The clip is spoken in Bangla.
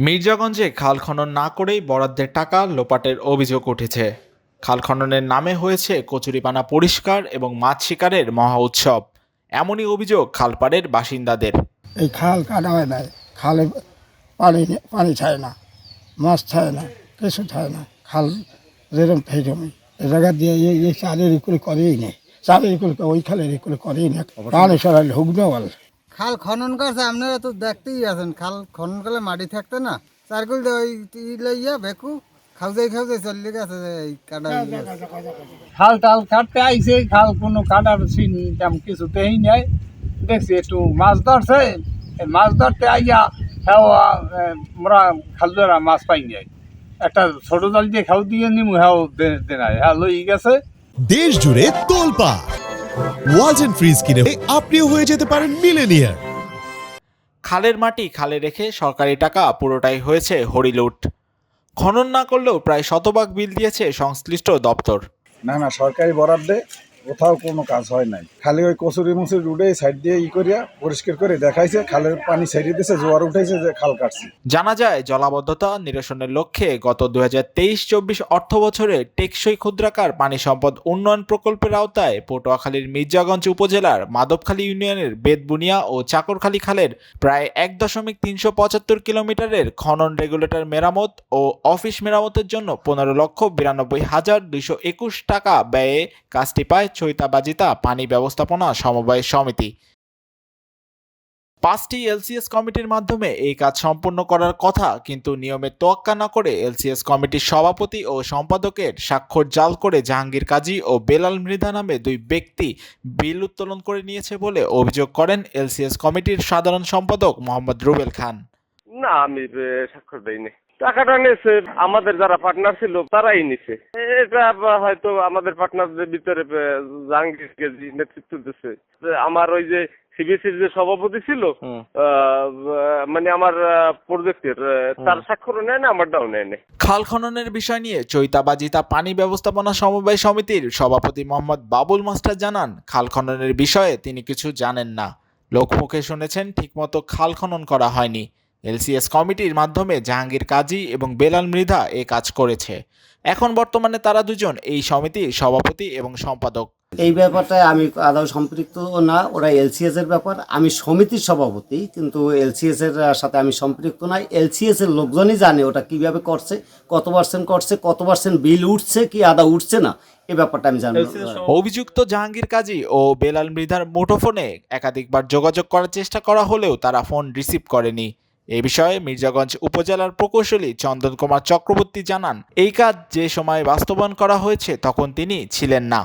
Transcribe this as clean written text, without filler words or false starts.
মির্জাগঞ্জে খাল খনন না করেই বরাদ্দের টাকা লোপাটের অভিযোগ উঠেছে। খাল খননের নামে হয়েছে কচুরিপানা পরিষ্কার এবং মাছ শিকারের মহা উৎসব। এমনই অভিযোগ খালপাড়ের বাসিন্দাদের। এই খাল কাটা হয় নাই, খালে পানি পানি ছায় না, মাছ ছায় না, কিছু ছায় না। খাল যেরকম ফেরমি এ জায়গা দিয়ে এই চালের ইকুলে করেই নেই, চালের ইকুলে ওই খালের ইকুলে করেই নেই। পানি সরাইলে হুকবে বলে খাল খনন করছে, আপনারা তো দেখতেই আছেন। খাল খনন করলে মাটি থাকতে না, চারকুল ওই লইয়া বেকু খাউজাই চললে গেছে এই কাটা। খাল টাল কাটতে আইছে, খাল কোনো কাটার সিন কিছুতেই নাই। দেখছি একটু মাছ ধরছে, মাছ ধরতে আইয়া মোরা খাল ধরা মাছ পাই নাই। একটা ছোট জাল দিয়ে খাল দিয়ে নিমু দেনাই লই গেছে। দেশ জুড়ে তোলপা ওয়ালটন ফ্রিজ কিনে আপনিও হয়ে যেতে পারেন মিলেনিয়ার। খালের মাটি খালে রেখে সরকারি টাকা পুরোটাই হয়েছে হরিলুট। খনন না করলেও প্রায় শতভাগ বিল দিয়েছে সংশ্লিষ্ট দপ্তর। না সরকারি বরাদ্দে কোথাও কোনো কাজ হয় নাই। খালি ওই কচুরি মুচুরি রুডে সাইড দিয়ে করিয়া পরিষ্কার করে দেখাইছে, খালের পানি ছেড়ে দিয়েছে, জোয়ার উঠেছে, যে খাল কাটছে। জানা যায় জলাবদ্ধতা নিরসনের লক্ষ্যে গত 2023-24 অর্থ বছরে টেকসই ক্ষুদ্রাকার পানি সম্পদ উন্নয়ন প্রকল্পের আওতায় পটুয়াখালীর মির্জাগঞ্জ উপজেলার মাধবখালী ইউনিয়নের বেদবুনিয়া ও চাকরখালী খালের প্রায় 1.375 কিলোমিটারের খনন রেগুলেটর মেরামত ও অফিস মেরামতের জন্য 15,92,221 টাকা ব্যয়ে কাজটি পায় চৈতাবাজিতা পানি ব্যবস্থাপনা সমবায় সমিতি। 5টি এলসিএস কমিটির মাধ্যমে এই কাজ সম্পন্ন করার কথা, কিন্তু নিয়মের তোয়াক্কা না করে এলসিএস কমিটির সভাপতি ও সম্পাদকের স্বাক্ষর জাল করে জাহাঙ্গীর কাজী ও বেলাল মৃধা নামে দুই ব্যক্তি বিল উত্তোলন করে নিয়েছে বলে অভিযোগ করেন এলসিএস কমিটির সাধারণ সম্পাদক মোহাম্মদ রুবেল খান। না, আমি স্বাক্ষর দেইনি। টাকাটা নিয়েছে আমাদের যারা পার্টনার ছিল তারাই নিছে। এটা হয়তো আমাদের পার্টনারদের ভিতরে জাহাঙ্গীর কাজী নেতৃত্ব দিচ্ছে। আমার ওই যে সিবিসির যে সভাপতি ছিল, মানে আমার প্রজেক্টের, তার স্বাক্ষরও নেয় না, আমারটাও নেয় না। খাল খননের বিষয় নিয়ে চৈতাবাজিতা পানি ব্যবস্থাপনা সমবায় সমিতির সভাপতি মোহাম্মদ বাবুল মাস্টার জানান, খাল খননের বিষয়ে তিনি কিছু জানেন না। লোকমুখে শুনেছেন ঠিকমতো খাল খনন করা হয়নি। এলসিএস কমিটির মাধ্যমে জাহাঙ্গীর কাজী এবং বেলাল মৃধা এ কাজ করেছে। এখন বর্তমানে তারা দুজন এই সমিতির সভাপতি এবং সম্পাদক। এই ব্যাপারটায় আমি আদৌ সম্পৃক্ত না, ওরা এলসিএস এর ব্যাপার। আমি সমিতির সভাপতি, কিন্তু এলসিএস এর সাথে আমি সম্পৃক্ত নাই। এলসিএস এর লোকজনই জানে ওটা কিভাবে করছে, কত পার্সেন্ট করছে, কত পার্সেন্ট বিল উঠছে কি আদা উঠছে না, এই ব্যাপারটা আমি জানি না। অভিযুক্ত জাহাঙ্গীর কাজী ও বেলাল মৃধার মুঠোফোনে একাধিকবার যোগাযোগ করার চেষ্টা করা হলেও তারা ফোন রিসিভ করেনি। এ বিষয়ে মির্জাগঞ্জ উপজেলার প্রকৌশলী চন্দন কুমার চক্রবর্তী জানান, এই কাজ যে সময় বাস্তবায়ন করা হয়েছে তখন তিনি ছিলেন না।